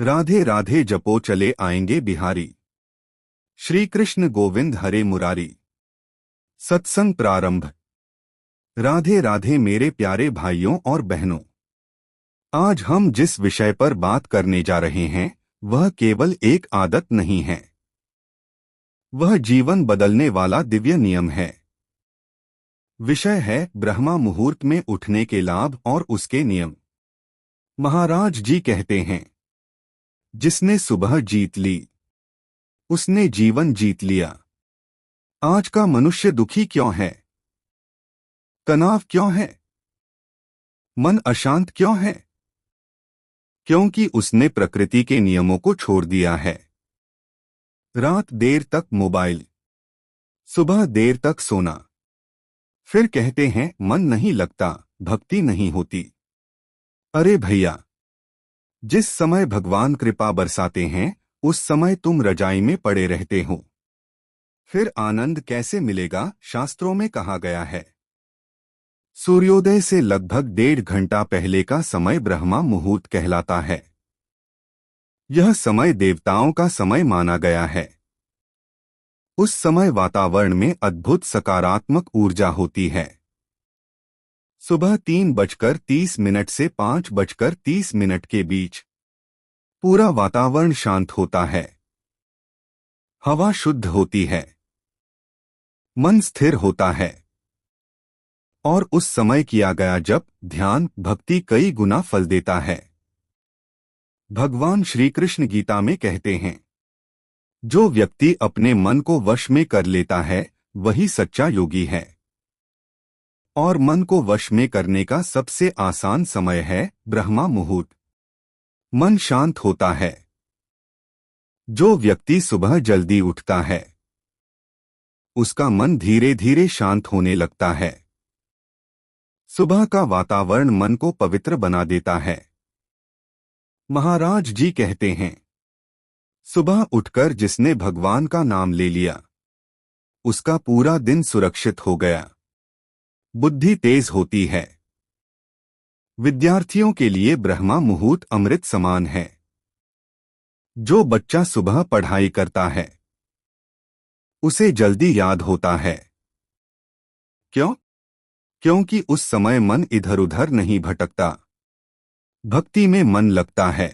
राधे राधे जपो चले आएंगे बिहारी। श्री कृष्ण गोविंद हरे मुरारी। सत्संग प्रारंभ। राधे राधे मेरे प्यारे भाइयों और बहनों। आज हम जिस विषय पर बात करने जा रहे हैं वह केवल एक आदत नहीं है, वह जीवन बदलने वाला दिव्य नियम है। विषय है ब्रह्मा मुहूर्त में उठने के लाभ और उसके नियम। महाराज जी कहते हैं, जिसने सुबह जीत ली उसने जीवन जीत लिया। आज का मनुष्य दुखी क्यों है, तनाव क्यों है, मन अशांत क्यों है? क्योंकि उसने प्रकृति के नियमों को छोड़ दिया है। रात देर तक मोबाइल, सुबह देर तक सोना, फिर कहते हैं मन नहीं लगता, भक्ति नहीं होती। अरे भैया, जिस समय भगवान कृपा बरसाते हैं उस समय तुम रजाई में पड़े रहते हो, फिर आनंद कैसे मिलेगा? शास्त्रों में कहा गया है, सूर्योदय से लगभग 1.5 घंटा पहले का समय ब्रह्मा मुहूर्त कहलाता है। यह समय देवताओं का समय माना गया है। उस समय वातावरण में अद्भुत सकारात्मक ऊर्जा होती है। सुबह 3:30 से 5:30 के बीच पूरा वातावरण शांत होता है, हवा शुद्ध होती है, मन स्थिर होता है और उस समय किया गया जप ध्यान भक्ति कई गुना फल देता है। भगवान श्री कृष्ण गीता में कहते हैं, जो व्यक्ति अपने मन को वश में कर लेता है वही सच्चा योगी है। और मन को वश में करने का सबसे आसान समय है ब्रह्मा मुहूर्त। मन शांत होता है। जो व्यक्ति सुबह जल्दी उठता है उसका मन धीरे धीरे शांत होने लगता है। सुबह का वातावरण मन को पवित्र बना देता है। महाराज जी कहते हैं, सुबह उठकर जिसने भगवान का नाम ले लिया उसका पूरा दिन सुरक्षित हो गया। बुद्धि तेज होती है। विद्यार्थियों के लिए ब्रह्मा मुहूर्त अमृत समान है। जो बच्चा सुबह पढ़ाई करता है उसे जल्दी याद होता है। क्यों? क्योंकि उस समय मन इधर उधर नहीं भटकता, भक्ति में मन लगता है।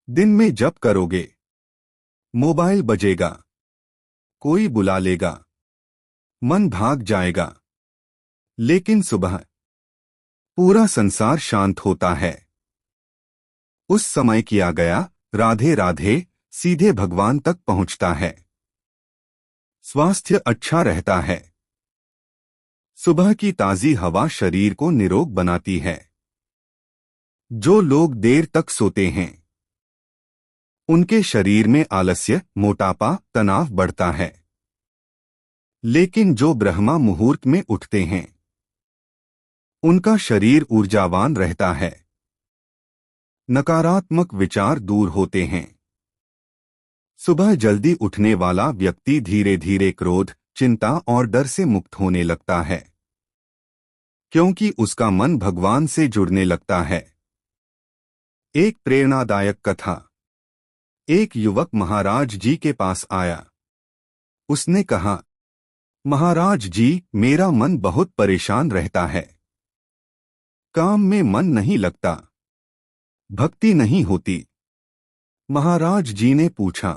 दिन में जप करोगे, मोबाइल बजेगा, कोई बुला लेगा, मन भाग जाएगा, लेकिन सुबह पूरा संसार शांत होता है। उस समय किया गया राधे राधे सीधे भगवान तक पहुंचता है। स्वास्थ्य अच्छा रहता है। सुबह की ताजी हवा शरीर को निरोग बनाती है। जो लोग देर तक सोते हैं उनके शरीर में आलस्य, मोटापा, तनाव बढ़ता है। लेकिन जो ब्रह्मा मुहूर्त में उठते हैं उनका शरीर ऊर्जावान रहता है। नकारात्मक विचार दूर होते हैं। सुबह जल्दी उठने वाला व्यक्ति धीरे धीरे क्रोध, चिंता और डर से मुक्त होने लगता है, क्योंकि उसका मन भगवान से जुड़ने लगता है। एक प्रेरणादायक कथा। एक युवक महाराज जी के पास आया। उसने कहा, महाराज जी, मेरा मन बहुत परेशान रहता है। काम में मन नहीं लगता, भक्ति नहीं होती। महाराज जी ने पूछा,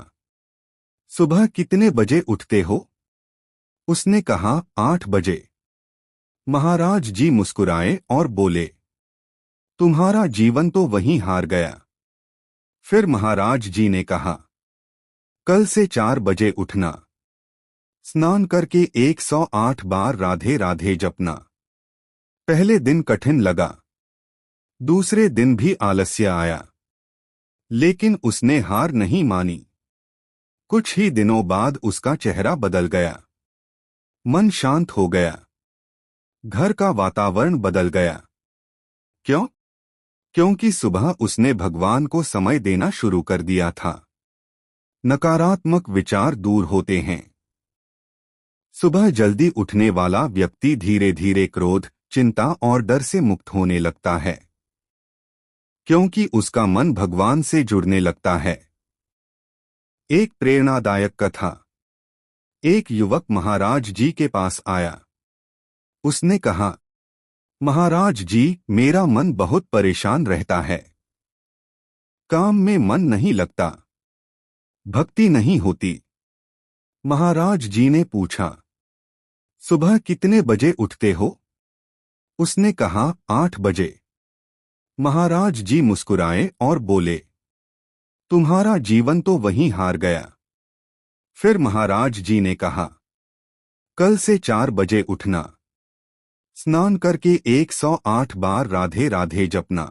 सुबह कितने बजे उठते हो? उसने कहा, 8 बजे। महाराज जी मुस्कुराए और बोले, तुम्हारा जीवन तो वहीं हार गया। फिर महाराज जी ने कहा, कल से 4 बजे उठना, स्नान करके 108 बार राधे राधे जपना। पहले दिन कठिन लगा, दूसरे दिन भी आलस्य आया, लेकिन उसने हार नहीं मानी। कुछ ही दिनों बाद उसका चेहरा बदल गया, मन शांत हो गया, घर का वातावरण बदल गया। क्यों? क्योंकि सुबह उसने भगवान को समय देना शुरू कर दिया था। नकारात्मक विचार दूर होते हैं। सुबह जल्दी उठने वाला व्यक्ति धीरे धीरे क्रोध, चिंता और डर से मुक्त होने लगता है। क्योंकि उसका मन भगवान से जुड़ने लगता है। एक प्रेरणादायक कथा। एक युवक महाराज जी के पास आया। उसने कहा, महाराज जी, मेरा मन बहुत परेशान रहता है। काम में मन नहीं लगता, भक्ति नहीं होती। महाराज जी ने पूछा, सुबह कितने बजे उठते हो? उसने कहा, 8 बजे। महाराज जी मुस्कुराए और बोले, तुम्हारा जीवन तो वहीं हार गया। फिर महाराज जी ने कहा, कल से 4 बजे उठना, स्नान करके 108 बार राधे राधे जपना।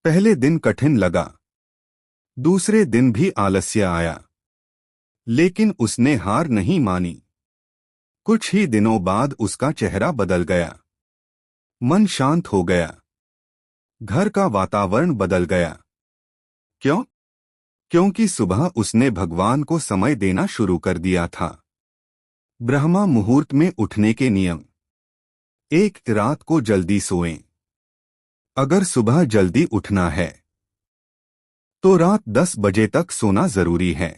पहले दिन कठिन लगा, दूसरे दिन भी आलस्य आया, लेकिन उसने हार नहीं मानी। कुछ ही दिनों बाद उसका चेहरा बदल गया, मन शांत हो गया, घर का वातावरण बदल गया। क्यों? क्योंकि सुबह उसने भगवान को समय देना शुरू कर दिया था। ब्रह्मा मुहूर्त में उठने के नियम। 1, रात को जल्दी सोएं। अगर सुबह जल्दी उठना है तो रात 10 बजे तक सोना जरूरी है।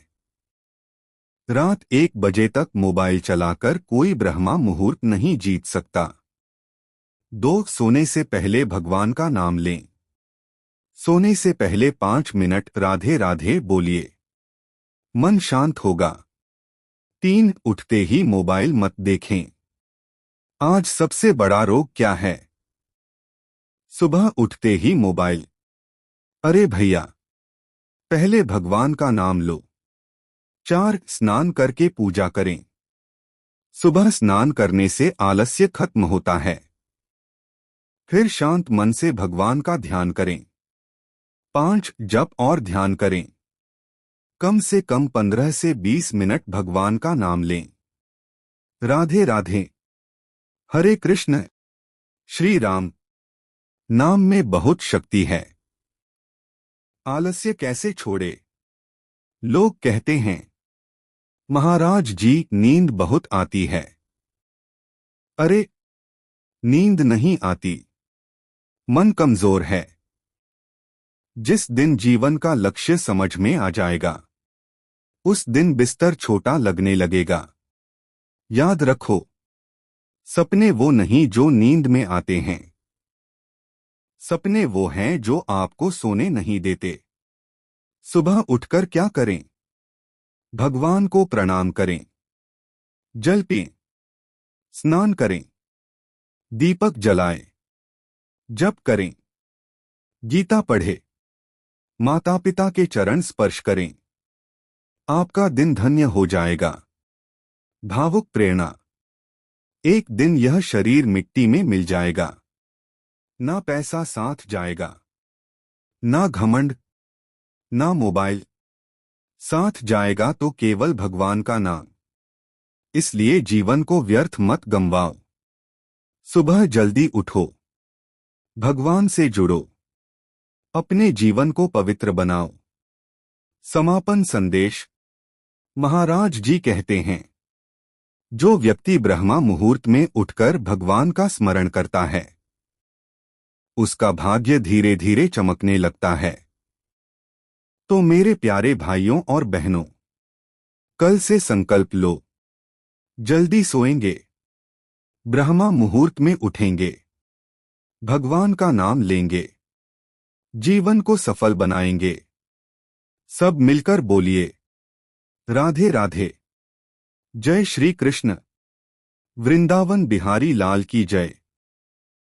रात 1 बजे तक मोबाइल चलाकर कोई ब्रह्मा मुहूर्त नहीं जीत सकता। 2, सोने से पहले भगवान का नाम लें। सोने से पहले 5 मिनट राधे राधे बोलिए, मन शांत होगा। 3, उठते ही मोबाइल मत देखें। आज सबसे बड़ा रोग क्या है? सुबह उठते ही मोबाइल। अरे भैया, पहले भगवान का नाम लो। 4, स्नान करके पूजा करें। सुबह स्नान करने से आलस्य खत्म होता है। फिर शांत मन से भगवान का ध्यान करें। 5, जप और ध्यान करें। कम से कम 15 से 20 मिनट भगवान का नाम लें। राधे राधे। हरे कृष्ण। श्री राम। नाम में बहुत शक्ति है। आलस्य कैसे छोड़े? लोग कहते हैं, महाराज जी, नींद बहुत आती है। अरे, नींद नहीं आती, मन कमजोर है। जिस दिन जीवन का लक्ष्य समझ में आ जाएगा, उस दिन बिस्तर छोटा लगने लगेगा। याद रखो, सपने वो नहीं जो नींद में आते हैं। सपने वो हैं जो आपको सोने नहीं देते। सुबह उठकर क्या करें? भगवान को प्रणाम करें, जल पिएं, स्नान करें, दीपक जलाएं, जप करें, गीता पढ़ें, माता पिता के चरण स्पर्श करें। आपका दिन धन्य हो जाएगा। भावुक प्रेरणा। एक दिन यह शरीर मिट्टी में मिल जाएगा, ना पैसा साथ जाएगा, ना घमंड, ना मोबाइल। साथ जाएगा तो केवल भगवान का नाम। इसलिए जीवन को व्यर्थ मत गंवाओ। सुबह जल्दी उठो, भगवान से जुड़ो, अपने जीवन को पवित्र बनाओ। समापन संदेश। महाराज जी कहते हैं, जो व्यक्ति ब्रह्मा मुहूर्त में उठकर भगवान का स्मरण करता है, उसका भाग्य धीरे धीरे चमकने लगता है। तो मेरे प्यारे भाइयों और बहनों, कल से संकल्प लो, जल्दी सोएंगे, ब्रह्मा मुहूर्त में उठेंगे, भगवान का नाम लेंगे, जीवन को सफल बनाएंगे। सब मिलकर बोलिए, राधे राधे। जय श्री कृष्ण। वृंदावन बिहारी लाल की जय।